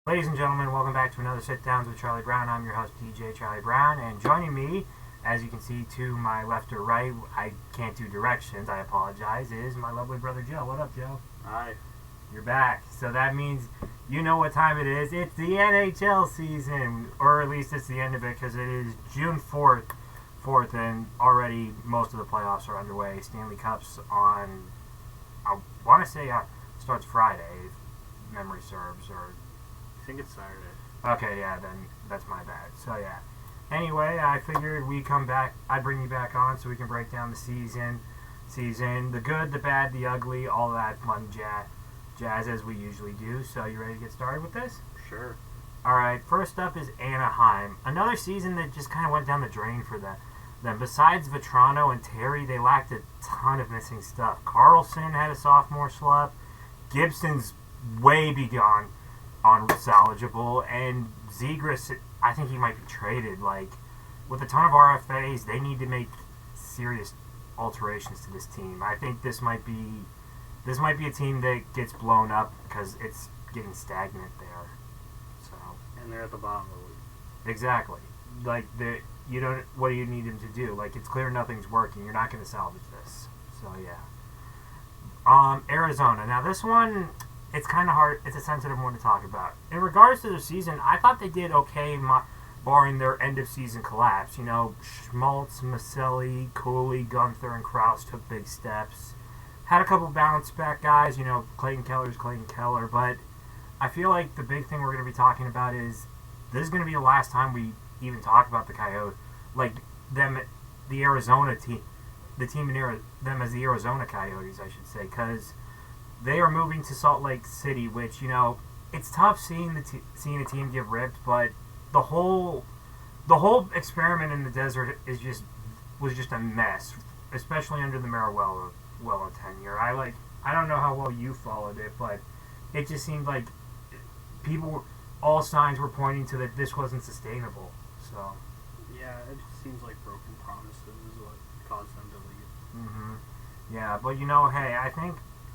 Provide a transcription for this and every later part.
Ladies and gentlemen, welcome back to another Sit Downs with Charlie Brown. I'm your host, DJ Charlie Brown, and joining me, as you can see to my left or right, I can't do directions, I apologize, is my lovely brother Joe. What up, Joe? Hi. You're back. So that means you know what time it is. It's the NHL season, or at least it's the end of it, because it is June 4th, and already most of the playoffs are underway. Stanley Cup's on, I want to say, starts Friday, if memory serves, or... I think it's Saturday. Okay, yeah, then that's my bad. So, yeah. Anyway, I figured I'd bring you back on so we can break down the season, the good, the bad, the ugly, all that fun jazz as we usually do. So, you ready to get started with this? Sure. Alright, first up is Anaheim. Another season that just kind of went down the drain for them. Besides Vetrano and Terry, they lacked a ton of missing stuff. Carlson had a sophomore slump. Gibson's way beyond unsalvageable, and Zegras, I think he might be traded. Like, with a ton of RFAs, they need to make serious alterations to this team. I think this might be a team that gets blown up because it's getting stagnant there. So, and they're at the bottom of the league. Exactly. Like, what do you need him to do? Like, it's clear nothing's working. You're not going to salvage this. So, yeah. Arizona. Now, this one, it's kind of hard. It's a sensitive one to talk about. In regards to their season, I thought they did okay, barring their end-of-season collapse. You know, Schmaltz, Maselli, Cooley, Gunther, and Krause took big steps. Had a couple bounce-back guys. You know, Clayton Keller's Clayton Keller. But I feel like the big thing we're going to be talking about is this is going to be the last time we even talk about the Coyotes. Like, them, the Arizona team. The team them as the Arizona Coyotes, I should say, because they are moving to Salt Lake City, which, you know, it's tough seeing a team get ripped, but the whole experiment in the desert was just a mess, especially under the Maruello tenure. I don't know how well you followed it, but it just seemed like all signs were pointing to that this wasn't sustainable. So yeah, it just seems like broken promises is what caused them to leave. Yeah, but you know, hey,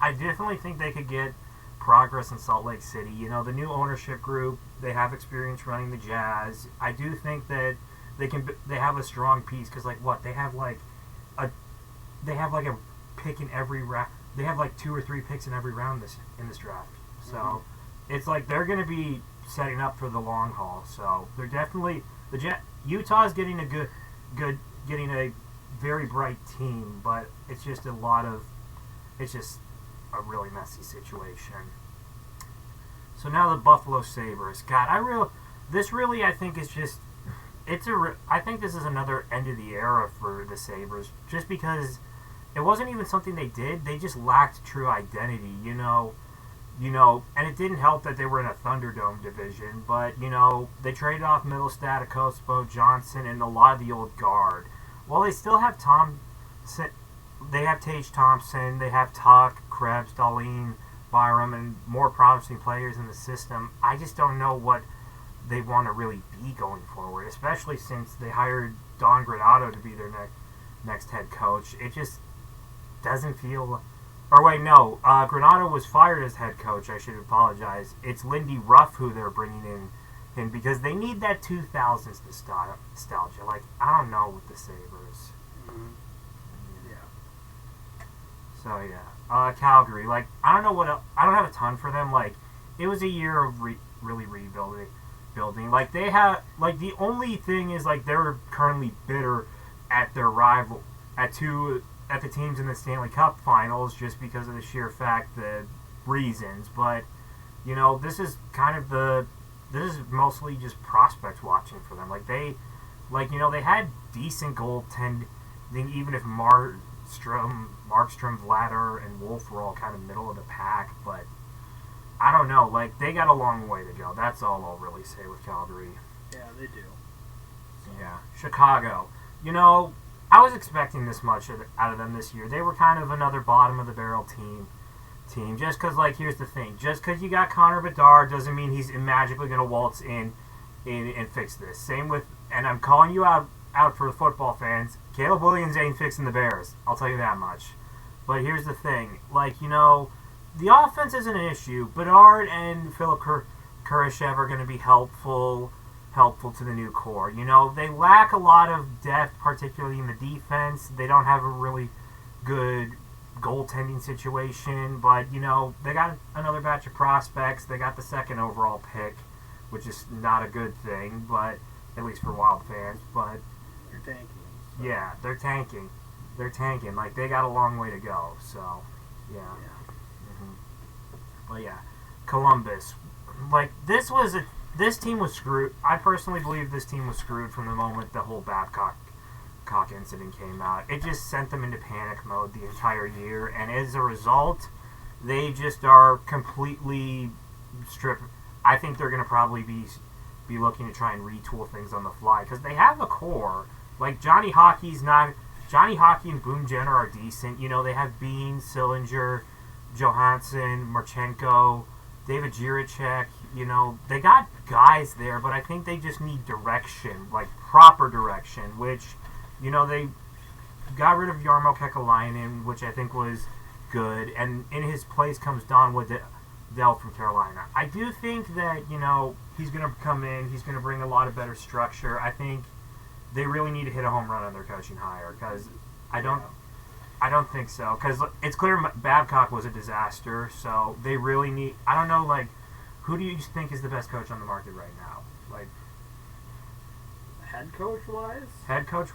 I definitely think they could get progress in Salt Lake City. You know, the new ownership group, they have experience running the Jazz. I do think that they have a strong piece because, like, what they have a pick in every round. They have like 2 or 3 picks in every round in this draft. So it's like they're going to be setting up for the long haul. So they're definitely Utah's getting getting a very bright team, but it's just a really messy situation. So now the Buffalo Sabres. God, I think is just I think this is another end of the era for the Sabres, just because it wasn't even something they did. They just lacked true identity, you know, and it didn't help that they were in a Thunderdome division, but, you know, they traded off Middlestat, Akospo, Johnson, and a lot of the old guard. Well, they still have they have Tage Thompson, they have Tuck, Krebs, Dahlin, Byram, and more promising players in the system. I just don't know what they want to really be going forward, especially since they hired Don Granato to be their next head coach. It just doesn't feel... Or wait, no, Granato was fired as head coach. I should apologize. It's Lindy Ruff who they're bringing in because they need that 2000s nostalgia. Like, I don't know with the Sabres. Yeah. So, yeah. Calgary. Like, I don't know I don't have a ton for them. Like, it was a year of really rebuilding. Like, they have... Like, the only thing is, like, they're currently bitter at their rival... At the teams in the Stanley Cup Finals, just because of the sheer fact, the reasons. But, you know, this is mostly just prospect watching for them. Like, they had decent goaltending, even if Markstrom, Vladar, and Wolf were all kind of middle of the pack. But I don't know. Like, they got a long way to go. That's all I'll really say with Calgary. Yeah, they do. Yeah. Chicago. You know, I was expecting this much out of them this year. They were kind of another bottom-of-the-barrel team. Just because, like, here's the thing. Just because you got Connor Bedard doesn't mean he's magically going to waltz in and fix this. Same with, and I'm calling you out for the football fans, Caleb Williams ain't fixing the Bears. I'll tell you that much. But here's the thing. Like, you know, the offense isn't an issue. Bedard and Philip Kurashev are going to be helpful to the new core. You know, they lack a lot of depth, particularly in the defense. They don't have a really good goaltending situation, but, you know, they got another batch of prospects. They got the second overall pick, which is not a good thing, but at least for Wild fans. But They're tanking. So. yeah, they're tanking. They're tanking. Like, they got a long way to go. So, yeah. But yeah, Columbus. Like, this team was screwed. I personally believe this team was screwed from the moment the whole Babcock incident came out. It just sent them into panic mode the entire year, and as a result, they just are completely stripped. I think they're going to probably be looking to try and retool things on the fly because they have a core. Like, Johnny Hockey and Boone Jenner are decent. You know, they have Bean, Sillinger, Johansson, Marchenko, David Jiricek. You know, they got guys there, but I think they just need direction, like proper direction, which, you know, they got rid of Jarmo Kekalainen, which I think was good, and in his place comes Don Waddell from Carolina. I do think that, you know, he's going to come in, he's going to bring a lot of better structure. I think they really need to hit a home run on their coaching hire, because I don't think so, because it's clear Babcock was a disaster, so they really need, I don't know, like, who do you think is the best coach on the market right now? Like, head coach wise? Head coach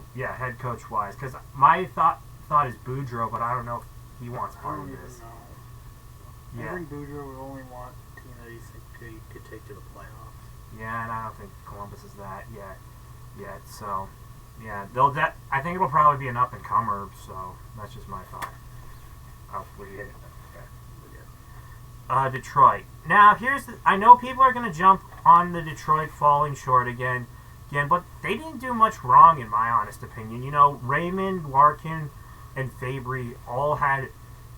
wise, because my thought is Boudreaux, but I don't know if he wants part of this. I think Boudreaux would only want a team that he could take to the playoffs. Yeah, and I don't think Columbus is that yet. So, yeah, I think it'll probably be an up and comer. So that's just my thought. Oh, we hit it. Okay. Detroit. Now I know people are going to jump on the Detroit falling short again, but they didn't do much wrong in my honest opinion. You know, Raymond, Larkin, and Fabry all had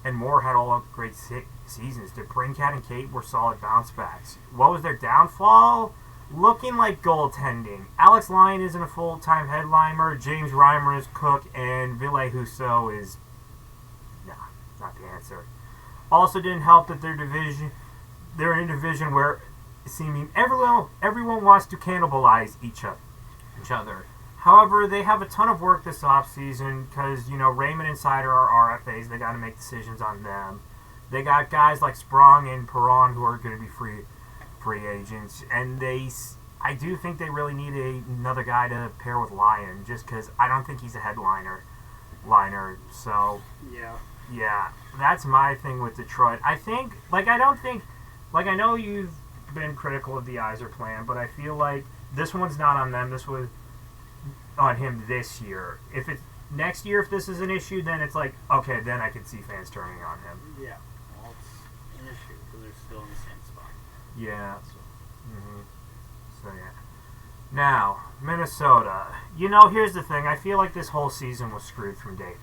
all great seasons. DeBrincat and Kate were solid bounce backs. What was their downfall? Looking like goaltending. Alex Lyon isn't a full-time headliner. James Reimer is cook, and Ville Husso is not the answer. Also didn't help that they're in a division where seeming everyone wants to cannibalize each other. However, they have a ton of work this offseason because, you know, Raymond and Sider are RFAs. They got to make decisions on them. They got guys like Sprong and Perron who are going to be free agents, and I do think they really need another guy to pair with Lyon, just because I don't think he's a headliner. So yeah, that's my thing with Detroit. I know you've been critical of the Yzer plan, but I feel like this one's not on them. This was on him this year. If it's next year, if this is an issue, then it's like, okay, then I can see fans turning on him. Yeah, well, it's an issue because they're still in the same spot. Yeah. So yeah. Now, Minnesota. You know, here's the thing. I feel like this whole season was screwed from day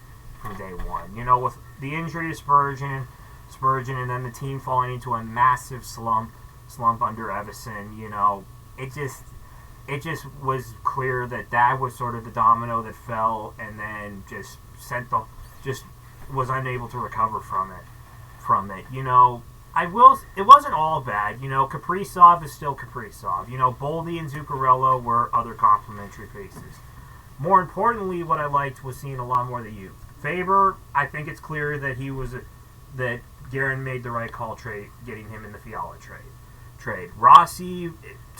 one. You know, with the injury to Spurgeon, and then the team falling into a massive slump under Evison. You know, it just was clear that was sort of the domino that fell, and then just was unable to recover from it. You know, it wasn't all bad. You know, Kaprizov is still Kaprizov. You know, Boldy and Zuccarello were other complimentary faces. More importantly, what I liked was seeing a lot more of the youth. Faber, I think it's clear that that Guerin made the right call getting him in the Fiala trade. Rossi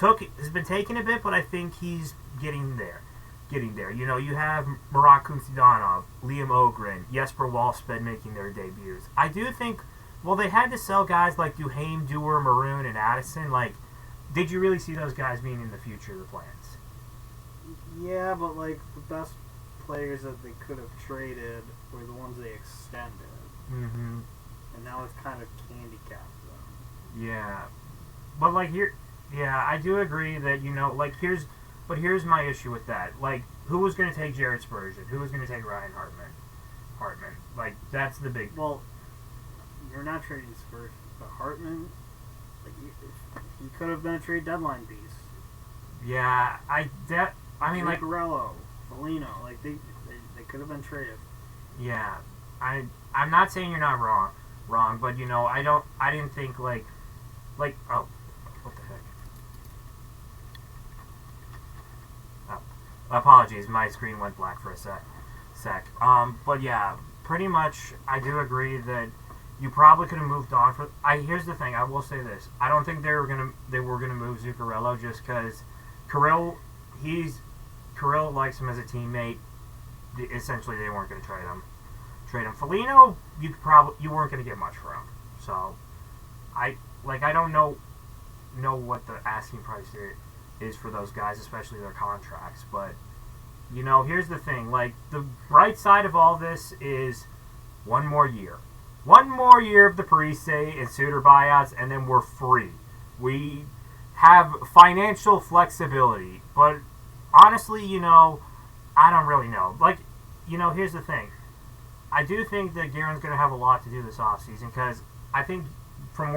has been taking a bit, but I think he's getting there. You know, you have Marat Kunstidanov, Liam Ogren, Jesper Wallsped making their debuts. I do think, well, they had to sell guys like Duhaime, Dewar, Maroon, and Addison. Like, did you really see those guys being in the future of the plans? Yeah, but, like, the best players that they could have traded were the ones they extended. Mm-hmm. And now it's kind of handicapped them. Yeah. But, like, I do agree that, you know, like, here's my issue with that. Like, who was going to take Jared Spurgeon? Who was going to take Ryan Hartman? Like, that's the big... Well, you're not trading Spurgeon, but Hartman, like, he could have been a trade deadline piece. Yeah, I mean, like... Zuccarello, Foligno, like, they could have been traded. Yeah, I'm not saying you're not wrong, but, you know, I didn't think, like, oh, what the heck? Apologies, my screen went black for a sec. But yeah, pretty much, I do agree that you probably could have moved on for. Here's the thing. I will say this. I don't think they were gonna move Zuccarello just because Kirill likes him as a teammate. Essentially, they weren't gonna trade him. Foligno, you weren't gonna get much for him. So, I don't know what the asking price is for those guys, especially their contracts. But here's the thing. Like, the bright side of all this is one more year. One more year of the Parise and Suter buyouts, and then we're free. We have financial flexibility. But honestly, I don't really know. Like, here's the thing. I do think that Guerin's going to have a lot to do this offseason because I think from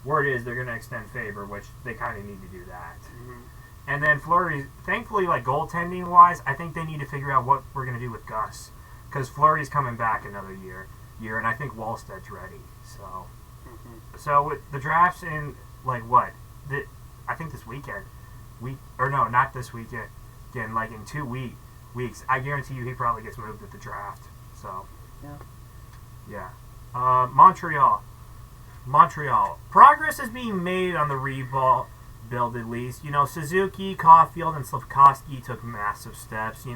where it is, they're going to extend Faber, which they kind of need to do that. Mm-hmm. And then Fleury, thankfully, like goaltending-wise, I think they need to figure out what we're going to do with Gus because Fleury's coming back another year, and I think Wallsted's ready. So with the drafts in I think this weekend, not this weekend. Again, like in 2 weeks, I guarantee you he probably gets moved at the draft. So yeah. Montreal. Progress is being made on the rebuild at least. Suzuki, Caulfield, and Slafkovsky took massive steps.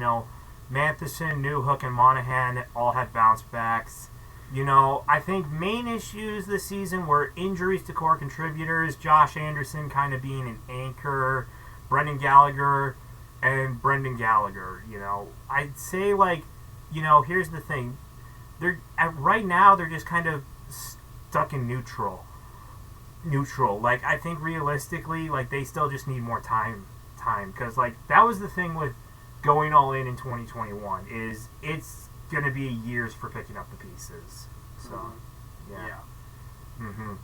Matheson, Newhook, and Monahan all had bounce backs. I think main issues this season were injuries to core contributors, Josh Anderson kind of being an anchor, Brendan Gallagher. I'd say, here's the thing. Right now, they're just kind of stuck in neutral. Like, I think realistically, they still just need more time. Because, that was the thing with going all in 2021, is it's going to be years for picking up the pieces. So, yeah. Mm-hmm.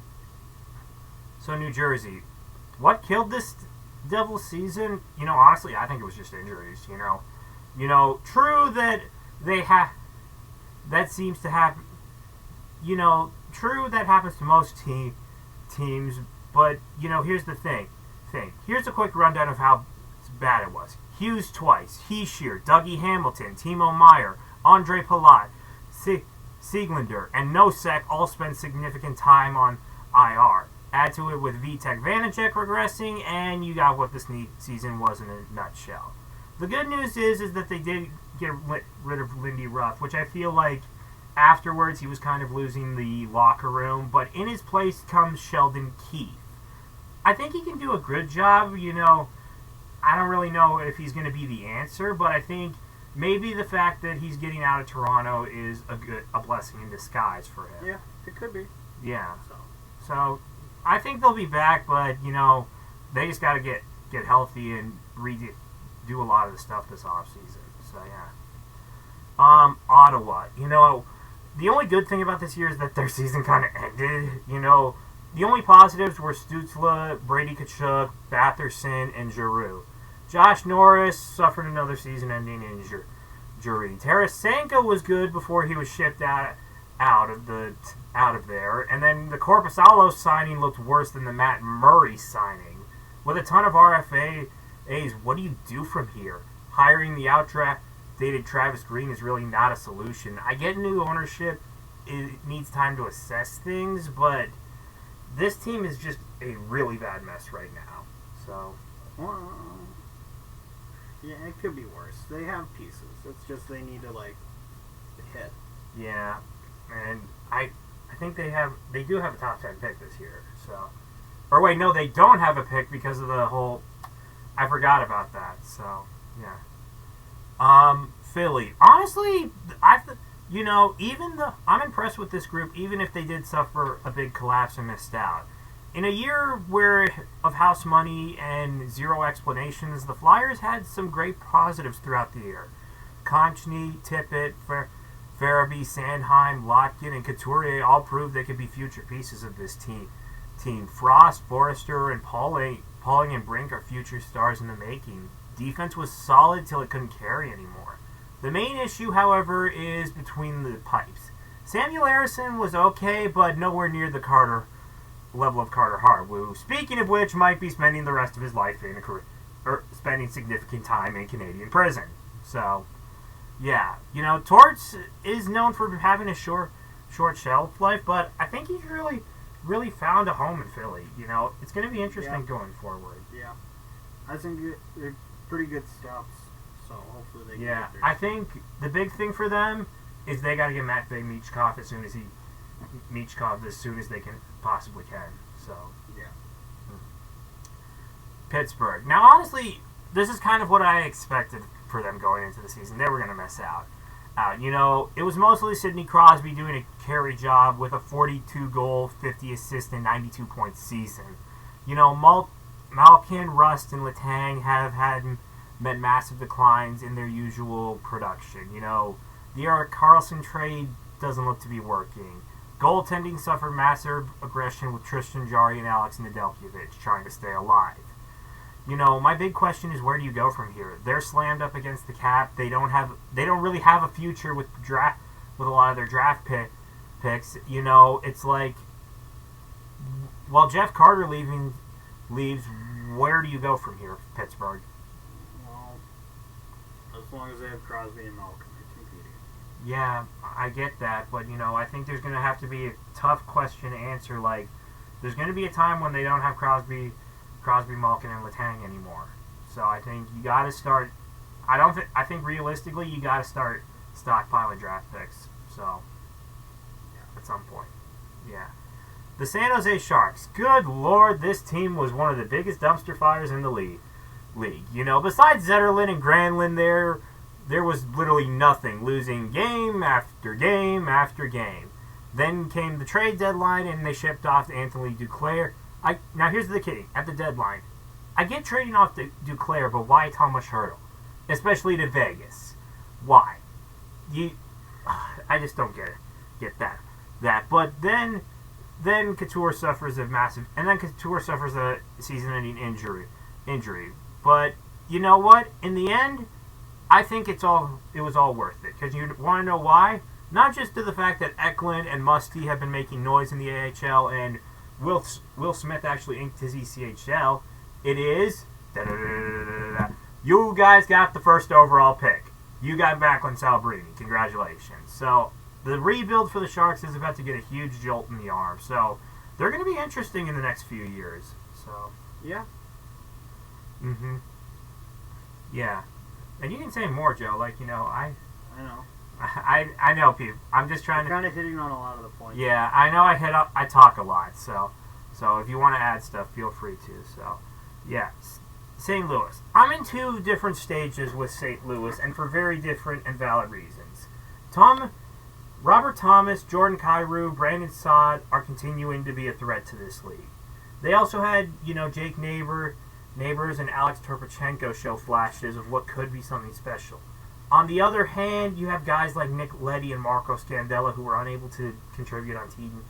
So, New Jersey. What killed this Devils season? Honestly, I think it was just injuries, True that that seems to happen, true that happens to most teams, but, here's the thing. Here's a quick rundown of how bad it was. Hughes twice, Heeshear, Dougie Hamilton, Timo Meyer, Andre Palat, Sieglander, and Nosek all spent significant time on IR. Add to it with Vitek Vanacek regressing, and you got what this season was in a nutshell. The good news is that they did get rid of Lindy Ruff, which I feel like afterwards he was kind of losing the locker room, but in his place comes Sheldon Keefe. I think he can do a good job, I don't really know if he's going to be the answer, but I think maybe the fact that he's getting out of Toronto is a blessing in disguise for him. Yeah, it could be. Yeah. So I think they'll be back, but they just got to get healthy and do a lot of the stuff this offseason. So yeah. Ottawa. The only good thing about this year is that their season kind of ended. The only positives were Stützle, Brady Tkachuk, Batherson, and Giroux. Josh Norris suffered another season-ending injury. Tarasenko was good before he was shipped out of there, and then the Korpisalo signing looked worse than the Matt Murray signing. With a ton of RFAs, what do you do from here? Hiring the outdated Travis Green is really not a solution. I get new ownership; it needs time to assess things, but this team is just a really bad mess right now. So, yeah, it could be worse. They have pieces. It's just they need to hit. Yeah, and I think they do have a top 10 pick this year. So, or wait, no, they don't have a pick because of the whole. I forgot about that. So, yeah. Philly. Honestly, I'm impressed with this group, even if they did suffer a big collapse and missed out. In a year of house money and zero explanations, the Flyers had some great positives throughout the year. Konechny, Tippett, Farabee, Sandheim, Lotkin, and Couturier all proved they could be future pieces of this team. Frost, Forrester, and Pauling and Brink are future stars in the making. Defense was solid till it couldn't carry anymore. The main issue, however, is between the pipes. Samuel Harrison was okay, but nowhere near the level of Carter Hart, who, speaking of which, might be spending the rest of his life in spending significant time in Canadian prison. So, yeah, Torts is known for having a short shelf life, but I think he's really found a home in Philly. It's going to be interesting going forward. Yeah, I think they're pretty good stops, so hopefully they can get there. I think the big thing for them is they got to get Matvei Michkov as soon as they can possibly can. So yeah. Pittsburgh. Now, honestly, this is kind of what I expected for them going into the season. They were going to miss out. It was mostly Sidney Crosby doing a carry job with a 42-goal, 50-assist, and 92-point season. Malkin, Rust, and Letang have met massive declines in their usual production. The Erik Karlsson trade doesn't look to be working. Goaltending suffered massive aggression with Tristan Jarry and Alex Nedeljkovic trying to stay alive. My big question is, where do you go from here? They're slammed up against the cap. They don't really have a future with a lot of their draft picks. It's like, while Jeff Carter leaves, where do you go from here, Pittsburgh? Well, as long as they have Crosby and Malkin, they're competing. Yeah, I get that, but I think there's going to have to be a tough question to answer. Like, there's going to be a time when they don't have Crosby, Malkin, and Letang anymore. So I think you got to start. I think realistically you got to start stockpiling draft picks. So at some point, yeah. The San Jose Sharks. Good Lord, this team was one of the biggest dumpster fires in the league. Besides Zetterlund and Granlund, there was literally nothing. Losing game after game after game. Then came the trade deadline, and they shipped off Anthony Duclair. Now here's the kidding. At the deadline, I get trading off Duclair, but why Thomas Hertl? Especially to Vegas. Why? I just don't get that. But then Couture suffers a season-ending injury. But you know what? In the end, I think it was all worth it. Because you want to know why? Not just to the fact that Eklund and Musty have been making noise in the AHL, and Will Smith actually inked his ECHL. It is you guys got the first overall pick. You got Backlund Salbrini. Congratulations. So the rebuild for the Sharks is about to get a huge jolt in the arm. So they're going to be interesting in the next few years. So yeah. Yeah. And you can say more, Joe. Like, I know. I know, people. I'm just trying to kind of hitting on a lot of the points. Yeah, I know. I talk a lot. So if you want to add stuff, feel free to. So yeah. St. Louis. I'm in two different stages with St. Louis, and for very different and valid reasons. Robert Thomas, Jordan Kyrou, Brandon Saad are continuing to be a threat to this league. They also had, Jake Neighbors and Alex Turpachenko show flashes of what could be something special. On the other hand, you have guys like Nick Leddy and Marco Scandella who were unable to contribute on team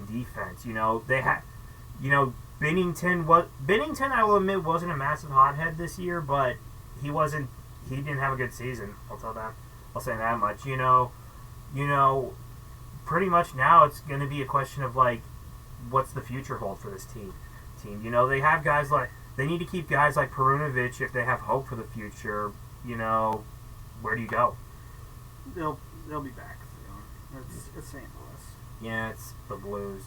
defense. They had, Binnington, I will admit, wasn't a massive hothead this year, but he didn't have a good season. I'll say that much. Pretty much now it's going to be a question of, like, what's the future hold for this team? They have guys like, they need to keep guys like Perunovic if they have hope for the future. Where do you go? They'll be back soon. It's St. Louis. Yeah, it's the Blues.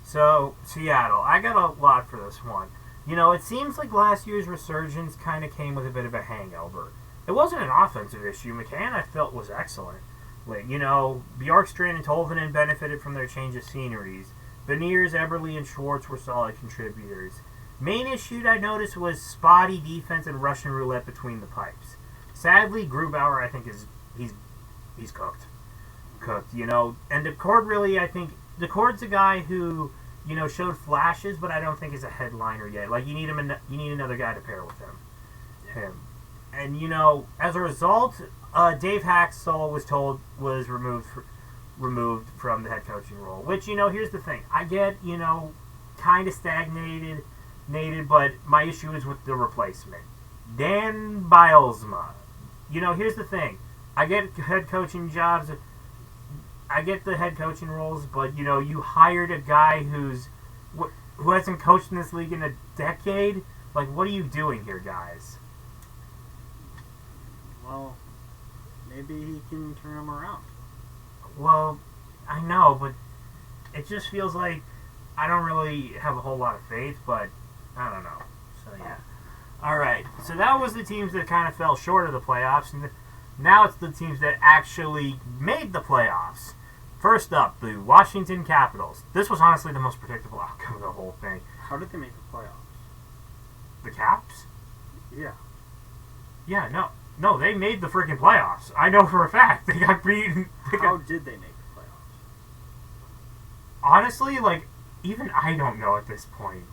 So, Seattle. I got a lot for this one. It seems like last year's resurgence kind of came with a bit of a hangover. It wasn't an offensive issue. McCann, I felt, was excellent. Bjorkstrand and Tolvanen benefited from their change of sceneries. Beniers, Eberle, and Schwartz were solid contributors. Main issue I noticed was spotty defense and Russian roulette between the pipes. Sadly, Grubauer, I think, he's cooked. And Decord really, I think, Decord's a guy who, showed flashes, but I don't think is a headliner yet. Like, you need another guy to pair with him. And, as a result, Dave Haxall was removed from the head coaching role. Which, here's the thing. I get, kind of stagnated, but my issue is with the replacement. Dan Bylsma. Here's the thing. I get head coaching jobs. I get the head coaching roles, but, you hired a guy who hasn't coached in this league in a decade. Like, what are you doing here, guys? Well, maybe he can turn them around. Well, I know, but it just feels like I don't really have a whole lot of faith, but I don't know. So, yeah. All right, so that was the teams that kind of fell short of the playoffs, and now it's the teams that actually made the playoffs. First up, the Washington Capitals. This was honestly the most predictable outcome of the whole thing. How did they make the playoffs? The Caps? Yeah. Yeah, no, they made the freaking playoffs. I know for a fact. They got beaten. How did they make the playoffs? Honestly, like, even I don't know at this point.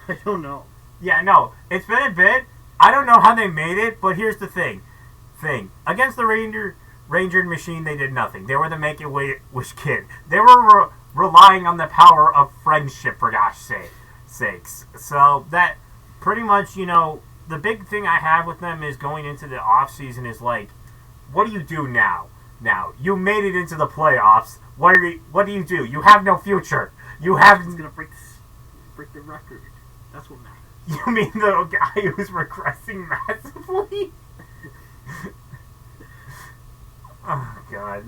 I don't know. Yeah, no, it's been a bit. I don't know how they made it, but here's the thing. Against the Ranger machine, they did nothing. They were the Make-A-Wish kid. They were relying on the power of friendship, for gosh sakes. So that pretty much, you know, the big thing I have with them is going into the offseason is like, what do you do now? Now, you made it into the playoffs. What do you do? You have no future. You have... He's going to break the record. That's what matters. You mean the guy who's regressing massively? Oh, God,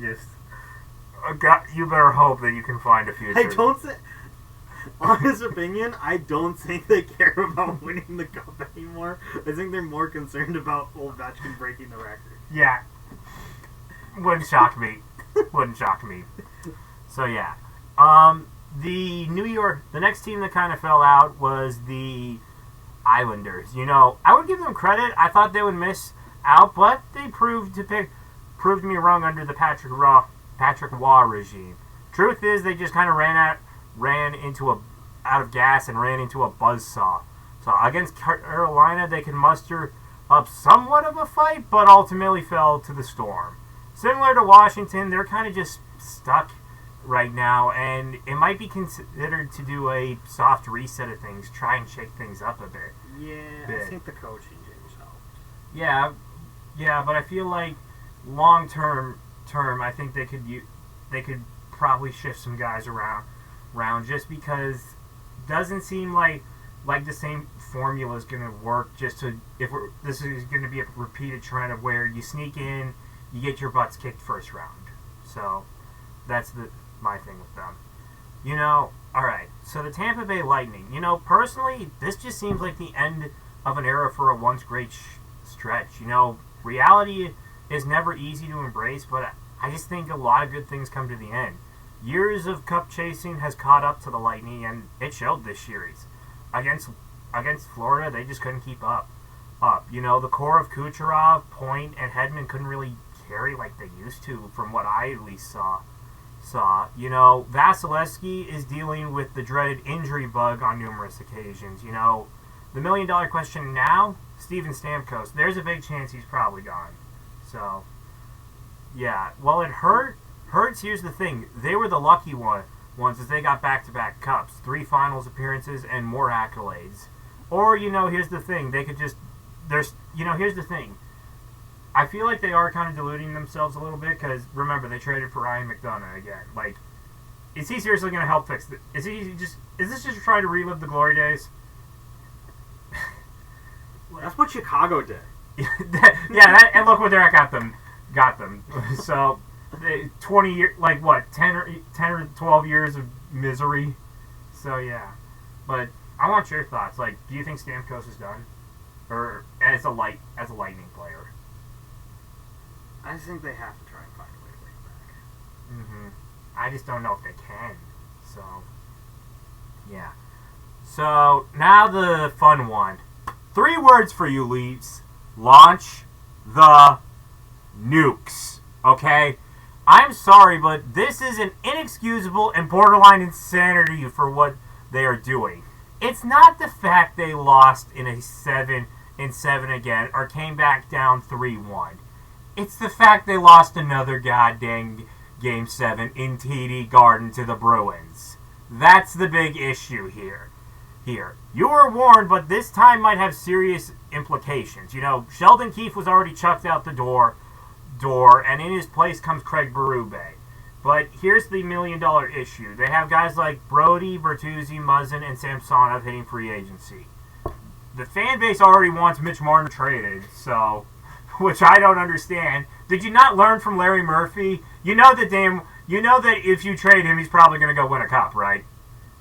God, you better hope that you can find a future. I don't say... Honest opinion, I don't think they care about winning the cup anymore. I think they're more concerned about Ovechkin breaking the record. Yeah. Wouldn't shock me. Wouldn't shock me. So, yeah. The next team that kind of fell out was the Islanders. You know, I would give them credit. I thought they would miss out, but they proved me wrong under the Patrick Waugh regime. Truth is, they just kind of ran out of gas and ran into a buzzsaw. So against Carolina, they could muster up somewhat of a fight, but ultimately fell to the storm. Similar to Washington, they're kind of just stuck right now, and it might be considered to do a soft reset of things, try and shake things up a bit. Yeah, I think the coaching change Yeah, helped. but I feel like long term, I think they could probably shift some guys around just because it doesn't seem like the same formula is going to work. This is going to be a repeated trend of where you sneak in, you get your butts kicked first round. So that's my thing with them. You know, all right. So the Tampa Bay Lightning. You know, personally, this just seems like the end of an era for a once great stretch. You know, reality is never easy to embrace, but I just think a lot of good things come to the end. Years of cup chasing has caught up to the Lightning, and it showed this series. Against Florida, they just couldn't keep up. You know, the core of Kucherov, Point, and Hedman couldn't really carry like they used to, from what I at least saw. You know, Vasilevsky is dealing with the dreaded injury bug on numerous occasions. You know, the $1 million question now, Steven Stamkos, there's a big chance he's probably gone. So, yeah. Well, it hurts. Here's the thing. They were the lucky ones as they got back-to-back cups, 3 finals appearances, and more accolades. Or, you know, here's the thing. They could just... here's the thing. I feel like they are kind of deluding themselves a little bit because, remember, they traded for Ryan McDonough again. Like, is he seriously going to help fix it? Is this just trying to relive the glory days? Well, that's what Chicago did. And look what they got them. So, 20 years, like what, 10 or 12 years of misery. So, yeah. But I want your thoughts. Like, do you think Stamkos is done? Or as a Lightning player? I think they have to try and find a way to bring him back. Mm-hmm. I just don't know if they can. So, yeah. So, now the fun one. 3 words for you, Leafs. Launch the nukes. Okay? I'm sorry, but this is an inexcusable and borderline insanity for what they are doing. It's not the fact they lost in a 7-7 again or came back down 3-1. It's the fact they lost another goddamn Game 7 in TD Garden to the Bruins. That's the big issue here. You were warned, but this time might have serious implications. You know, Sheldon Keefe was already chucked out the door, and in his place comes Craig Berube. But here's the $1 million issue. They have guys like Brody, Bertuzzi, Muzzin, and Samsonov hitting free agency. The fan base already wants Mitch Martin traded, so, which I don't understand. Did you not learn from Larry Murphy? You know that if you trade him, he's probably going to go win a cup, right?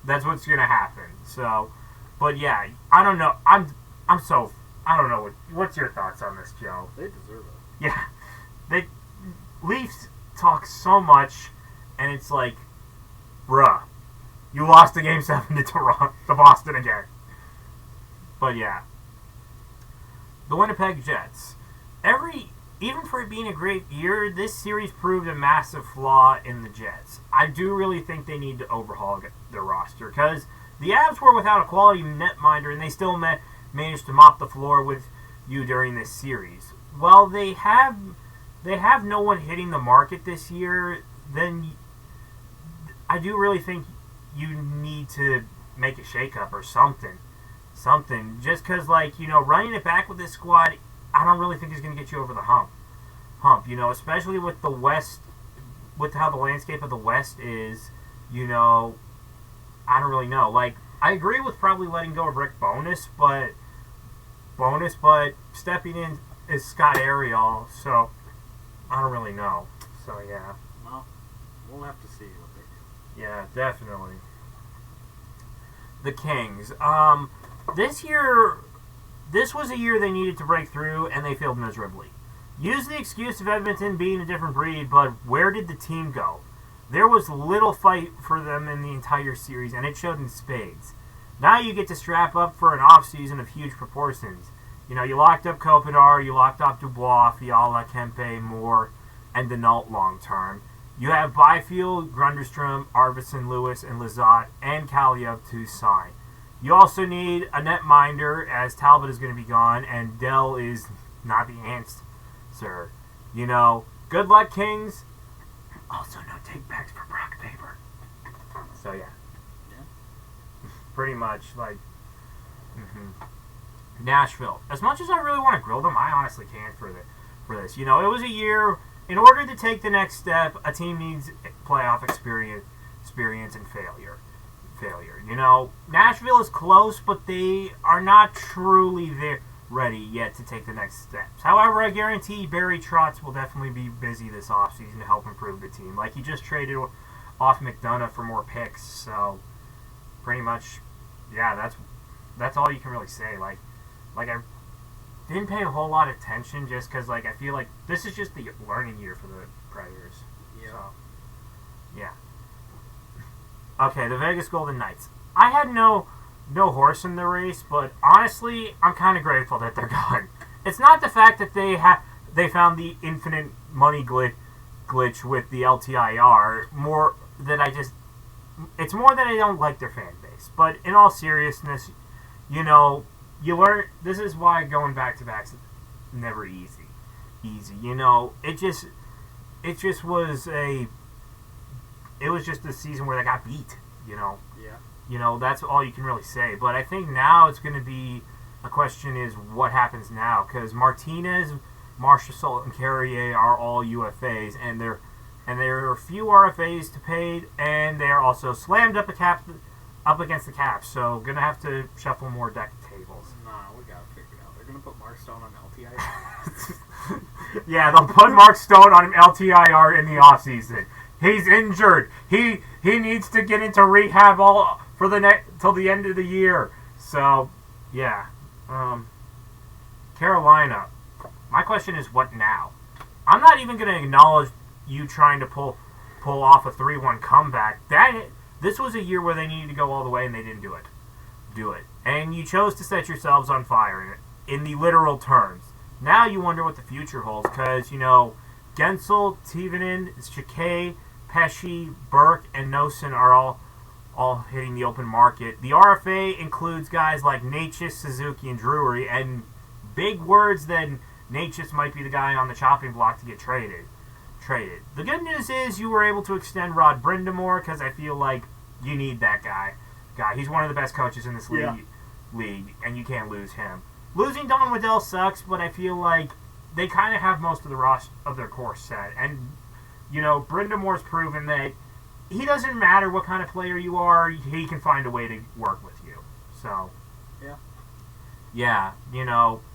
That's what's going to happen. So, but yeah, I don't know. I don't know. What's your thoughts on this, Joe? They deserve it. Yeah, Leafs talk so much, and it's like, bruh, you lost the Game 7 to Boston again. But yeah, the Winnipeg Jets. Even for it being a great year, this series proved a massive flaw in the Jets. I do really think they need to overhaul their roster, because the Avs were without a quality netminder, and they still managed to mop the floor with you during this series. Well, they have no one hitting the market this year, then I do really think you need to make a shakeup or something. Just because, running it back with this squad, I don't really think is going to get you over the hump. Especially with the West, with how the landscape of the West is, I don't really know. I agree with probably letting go of Rick Bowness, but stepping in is Scott Ariel, so I don't really know. So, yeah. Well, we'll have to see what they do. Yeah, definitely. The Kings. This was a year they needed to break through, and they failed miserably. Use the excuse of Edmonton being a different breed, but where did the team go? There was little fight for them in the entire series, and it showed in spades. Now you get to strap up for an offseason of huge proportions. You locked up Kopitar, you locked up Dubois, Fiala, Kempe, Moore, and Denault long term. You have Byfield, Grunderstrom, Arvidsson, Lewis, and Lizotte, and Kaliev to sign. You also need a netminder, as Talbot is going to be gone, and Dell is not the answer. Good luck, Kings. Also, no take-backs for Brock Faber. So, yeah. Pretty much, Nashville. As much as I really want to grill them, I honestly can't for this. It was a year. In order to take the next step, a team needs playoff experience and failure. Nashville is close, but they are not truly there ready yet to take the next steps. However, I guarantee Barry Trotz will definitely be busy this offseason to help improve the team. He just traded off McDonough for more picks, so pretty much, yeah, that's all you can really say. I didn't pay a whole lot of attention just because, I feel like this is just the learning year for the Predators. Yeah. So, yeah. Okay, the Vegas Golden Knights. I had no horse in the race, but honestly, I'm kind of grateful that they're gone. It's not the fact that they found the infinite money glitch with the LTIR. It's more that I don't like their fan base. But in all seriousness, you learn. This is why going back to back's never easy. It was just a season where they got beat, Yeah. That's all you can really say. But I think now it's going to be a question is what happens now, because Martinez, Marchessault, and Carrier are all UFAs, and there are few RFAs to pay, and they're also slammed up against the cap. So going to have to shuffle more deck tables. Nah, we got to figure it out. They're going to put Mark Stone on LTIR. Yeah, they'll put Mark Stone on LTIR in the offseason. He's injured. He needs to get into rehab till the end of the year. So, yeah. Carolina. My question is, what now? I'm not even going to acknowledge you trying to pull off a 3-1 comeback. This was a year where they needed to go all the way, and they didn't do it. And you chose to set yourselves on fire in the literal terms. Now you wonder what the future holds, because, Gensel, Timonen, Shakay, Pesci, Burke, and Nosen are all hitting the open market. The RFA includes guys like Natchez, Suzuki, and Drury, and big words that Natchez might be the guy on the chopping block to get traded. The good news is you were able to extend Rod Brindamore, because I feel like you need that guy. He's one of the best coaches in this league, and you can't lose him. Losing Don Waddell sucks, but I feel like they kind of have most of the rest of their core set. And Brindamore's proven that he doesn't matter what kind of player you are, he can find a way to work with you. So, yeah,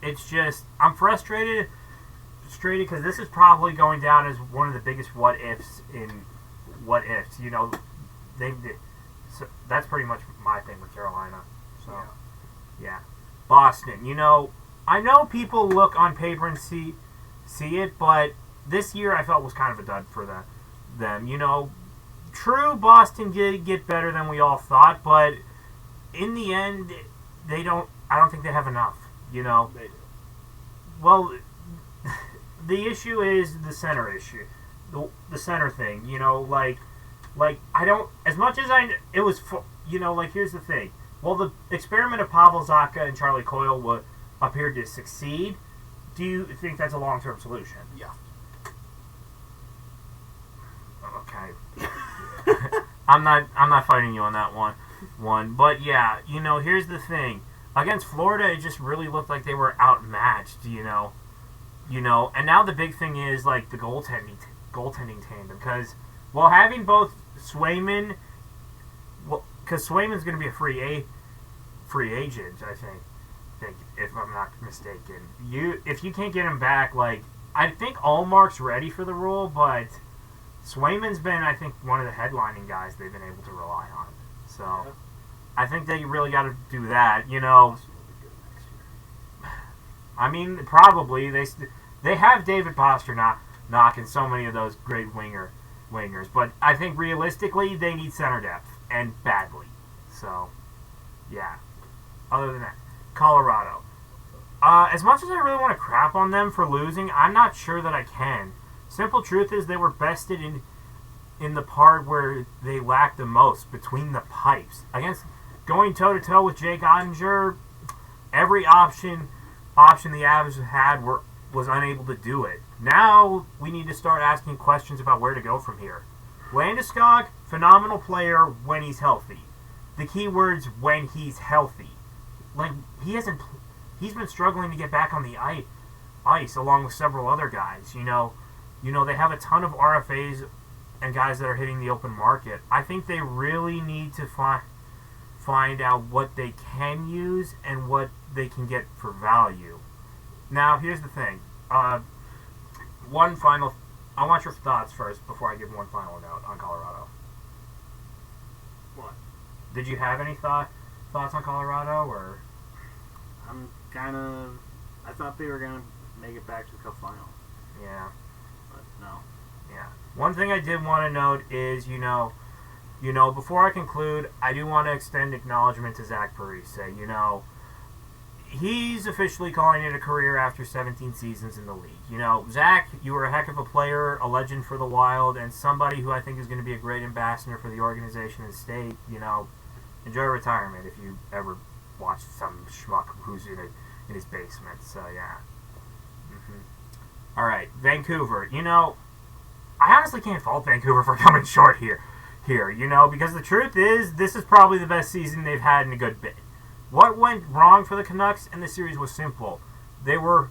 it's just, I'm frustrated because this is probably going down as one of the biggest what ifs in what ifs. So that's pretty much my thing with Carolina. So, yeah. Boston, I know people look on paper and see it, but this year I felt was kind of a dud for them. True, Boston did get better than we all thought, but in the end, I don't think they have enough. They do. Well, the issue is the center issue, the center thing. I don't, as much as it was. Here's the thing. Well, the experiment of Pavel Zacha and Charlie Coyle appeared to succeed. Do you think that's a long-term solution? Yeah. Okay. I'm not fighting you on that one. But yeah, here's the thing. Against Florida, it just really looked like they were outmatched, and now the big thing is like the goaltending tandem, because having both Swayman, because Swayman's going to be a free agent, I think, if I'm not mistaken. If you can't get him back, I think Allmark's ready for the role, but Swayman's been, I think, one of the headlining guys they've been able to rely on. So, I think they really got to do that. I mean, probably they have David Pastrnak and so many of those great wingers, but I think realistically they need center depth, and badly. So, yeah. Other than that, Colorado. As much as I really want to crap on them for losing, I'm not sure that I can. Simple truth is they were bested in the part where they lacked the most, between the pipes. Against going toe-to-toe with Jake Ottinger, every option the Avs had was unable to do it. Now we need to start asking questions about where to go from here. Landeskog, phenomenal player when he's healthy. The key word's when he's healthy. He's been struggling to get back on the ice along with several other guys. They have a ton of RFAs and guys that are hitting the open market. I think they really need to find out what they can use and what they can get for value. Now, here's the thing. I want your thoughts first before I give one final note on Colorado. What? Did you have any thoughts on Colorado, or? I thought they were going to make it back to the Cup final. Yeah. But no. Yeah. One thing I did want to note is, before I conclude, I do want to extend acknowledgement to Zach Parise. He's officially calling it a career after 17 seasons in the league. Zach, you were a heck of a player, a legend for the Wild, and somebody who I think is going to be a great ambassador for the organization and state. Enjoy retirement if you ever watch some schmuck who's in his basement. So, yeah. All right, Vancouver. I honestly can't fault Vancouver for coming short here, because the truth is, this is probably the best season they've had in a good bit. What went wrong for the Canucks in the series was simple. They were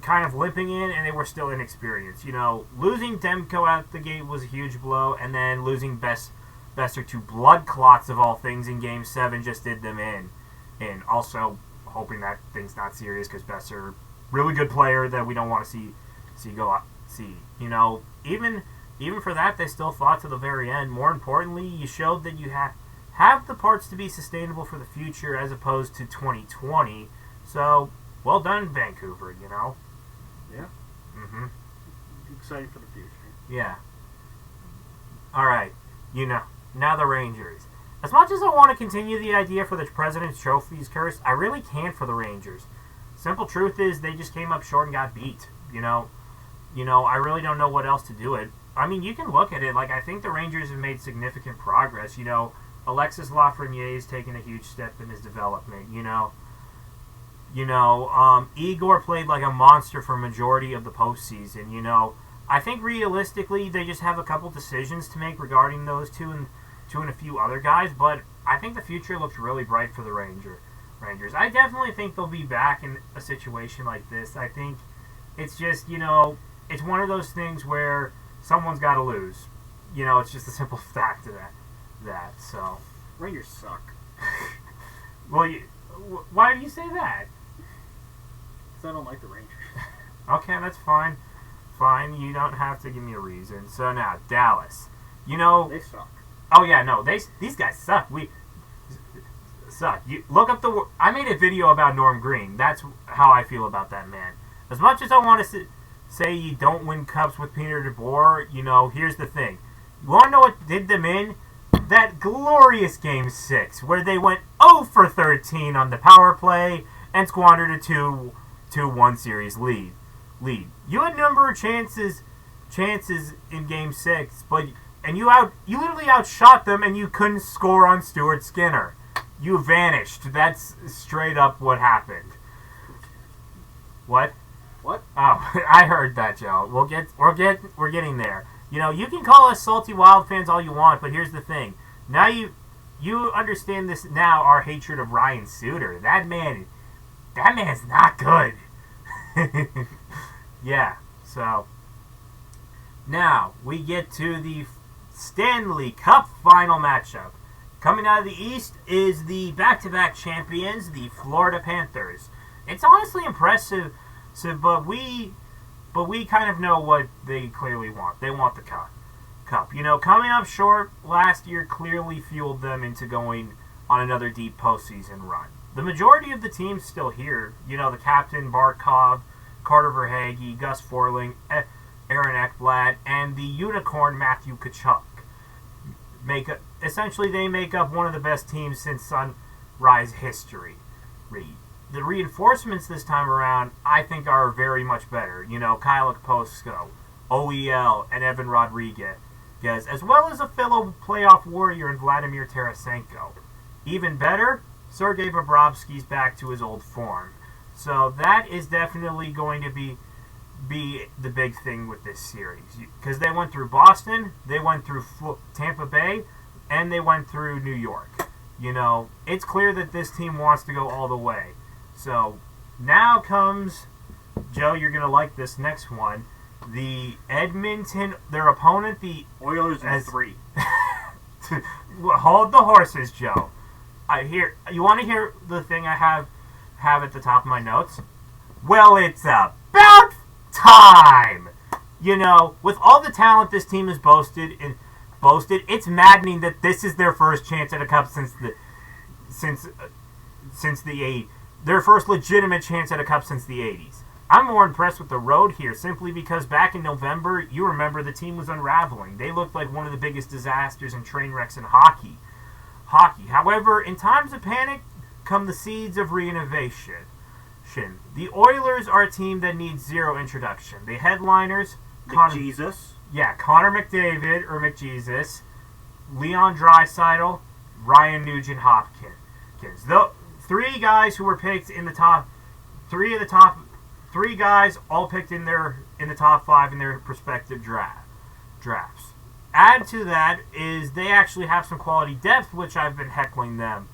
kind of limping in, and they were still inexperienced. Losing Demko out the gate was a huge blow, and then losing Besser to blood clots of all things in Game 7 just did them in. And also hoping that thing's not serious, because Besser, really good player that we don't want to see go out. Even for that, they still fought to the very end. More importantly, you showed that you have the parts to be sustainable for the future as opposed to 2020. So, well done, Vancouver, Yeah. Excited for the future. Yeah. All right. Now the Rangers. As much as I want to continue the idea for the President's Trophy's curse, I really can't for the Rangers. Simple truth is they just came up short and got beat. I really don't know what else to do it. I mean, you can look at it. I think the Rangers have made significant progress. Alexis Lafreniere's taken a huge step in his development. Igor played like a monster for a majority of the postseason. I think realistically they just have a couple decisions to make regarding those two and a few other guys. But I think the future looks really bright for the Rangers. I definitely think they'll be back in a situation like this. I think it's just, it's one of those things where someone's got to lose. You know, it's just a simple fact of that. So. Rangers suck. Well, why do you say that? Because I don't like the Rangers. Okay, that's fine. Fine, you don't have to give me a reason. So now, Dallas. You know... They suck. Oh, yeah, no, these guys suck. Suck. You look up the... I made a video about Norm Green. That's how I feel about that man. As much as I want to say you don't win cups with Peter DeBoer, you know, here's the thing. You want to know what did them in? That glorious Game 6, where they went 0 for 13 on the power play and squandered a 2-1 series lead. You had a number of chances in Game 6, and you literally outshot them, and you couldn't score on Stuart Skinner. You vanished. That's straight up what happened. What? What? Oh, I heard that, Joe. We're getting there. You know, you can call us salty Wild fans all you want, but here's the thing. Now you understand this now, our hatred of Ryan Suter. That man's not good. Yeah, so now we get to the Stanley Cup final matchup. Coming out of the East is the back-to-back champions, the Florida Panthers. It's honestly impressive, but we kind of know what they clearly want. They want the cup. You know, coming up short last year clearly fueled them into going on another deep postseason run. The majority of the team's still here. You know, the captain, Barkov, Carter Verhaeghe, Gus Forling, Aaron Ekblad, and the unicorn, Matthew Tkachuk. Essentially, they make up one of the best teams since Sunrise history. The reinforcements this time around, I think, are very much better. You know, Kyle Okposko, OEL, and Evan Rodriguez, as well as a fellow playoff warrior in Vladimir Tarasenko. Even better, Sergei Bobrovsky's back to his old form. So that is definitely going to be the big thing with this series. Because they went through Boston, they went through Tampa Bay, and they went through New York. You know, it's clear that this team wants to go all the way. So now comes, Joe, you're going to like this next one. The Edmonton, their opponent, the Oilers in 3. Hold the horses, Joe. You want to hear the thing I have at the top of my notes? Well, it's about time. You know, with all the talent this team has boasted, it's maddening that this is their first chance at a cup since the 80s. Their first legitimate chance at a cup since the 80s. I'm more impressed with the road here simply because back in November, you remember the team was unraveling. They looked like one of the biggest disasters and train wrecks in hockey. However, in times of panic come the seeds of reinnovation. The Oilers are a team that needs zero introduction. The headliners, McJesus. Connor McDavid or McJesus, Leon Draisaitl, Ryan Nugent-Hopkins. The three guys who were picked in the top, three guys all picked in the top 5 in their respective drafts. Add to that is they actually have some quality depth, which I've been heckling them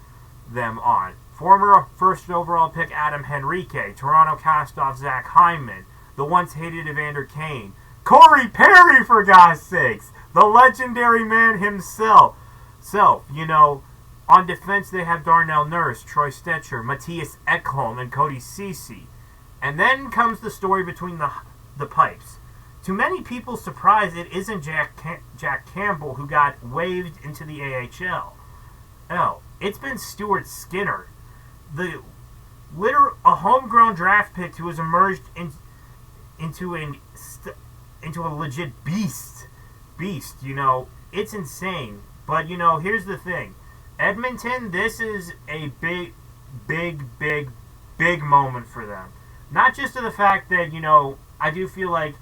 on. Former first overall pick Adam Henrique, Toronto castoff Zach Hyman, the once hated Evander Kane, Corey Perry, for God's sakes, the legendary man himself. So, you know, on defense they have Darnell Nurse, Troy Stecher, Matthias Ekholm, and Cody Ceci. And then comes the story between the pipes. To many people's surprise, it isn't Jack Campbell who got waived into the AHL. No, it's been Stuart Skinner, a homegrown draft pick who has emerged into a legit beast. You know, it's insane. But you know, here's the thing: Edmonton, this is a big moment for them. Not just to the fact that, you know, I do feel like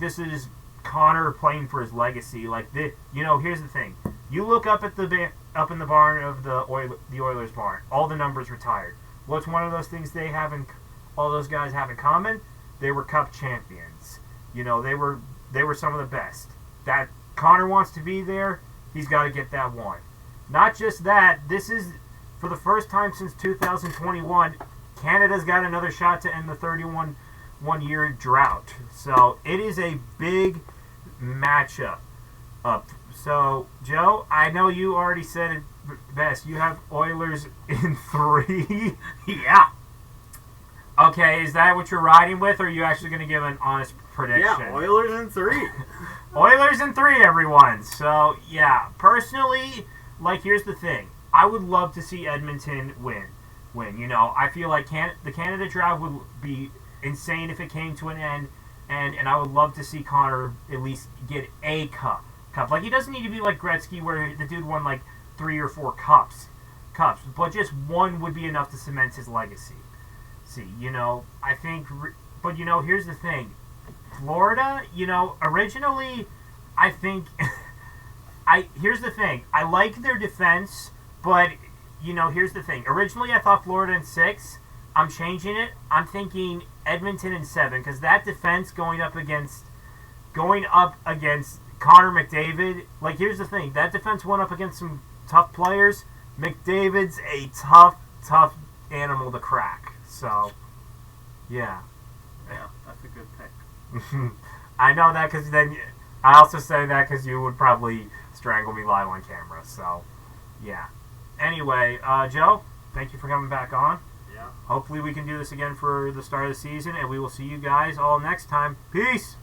this is Connor playing for his legacy. Like, you know, here's the thing: you look up in the barn of the Oilers barn, all the numbers retired. What's one of those things all those guys have in common? They were Cup champions. You know, they were some of the best. That Connor wants to be there. He's got to get that one. Not just that. This is for the first time since 2021. Canada's got another shot to end the 31-year drought. So it is a big matchup up. So, Joe, I know you already said it best. You have Oilers in 3. Yeah. Okay, is that what you're riding with, or are you actually going to give an honest prediction? Yeah, Oilers in 3. Oilers in 3, everyone. So, yeah, personally, like, here's the thing. I would love to see Edmonton win. You know, I feel like the Canada draft would be insane if it came to an end, and I would love to see Connor at least get a cup. Like, he doesn't need to be like Gretzky, where the dude won like 3 or 4 cups, but just one would be enough to cement his legacy. See, you know, I think, but you know, here's the thing. Florida, you know, originally, I think, here's the thing. I like their defense, but, you know, here's the thing. Originally, I thought Florida in 6. I'm changing it. I'm thinking Edmonton in 7, because that defense going up against Connor McDavid, like, here's the thing. That defense went up against some tough players. McDavid's a tough animal to crack. So, yeah. Yeah, that's a good pick. I know that because then I also say that because you would probably strangle me live on camera. So, yeah. Anyway, Joe, thank you for coming back on. Yeah. Hopefully we can do this again for the start of the season, and we will see you guys all next time. Peace!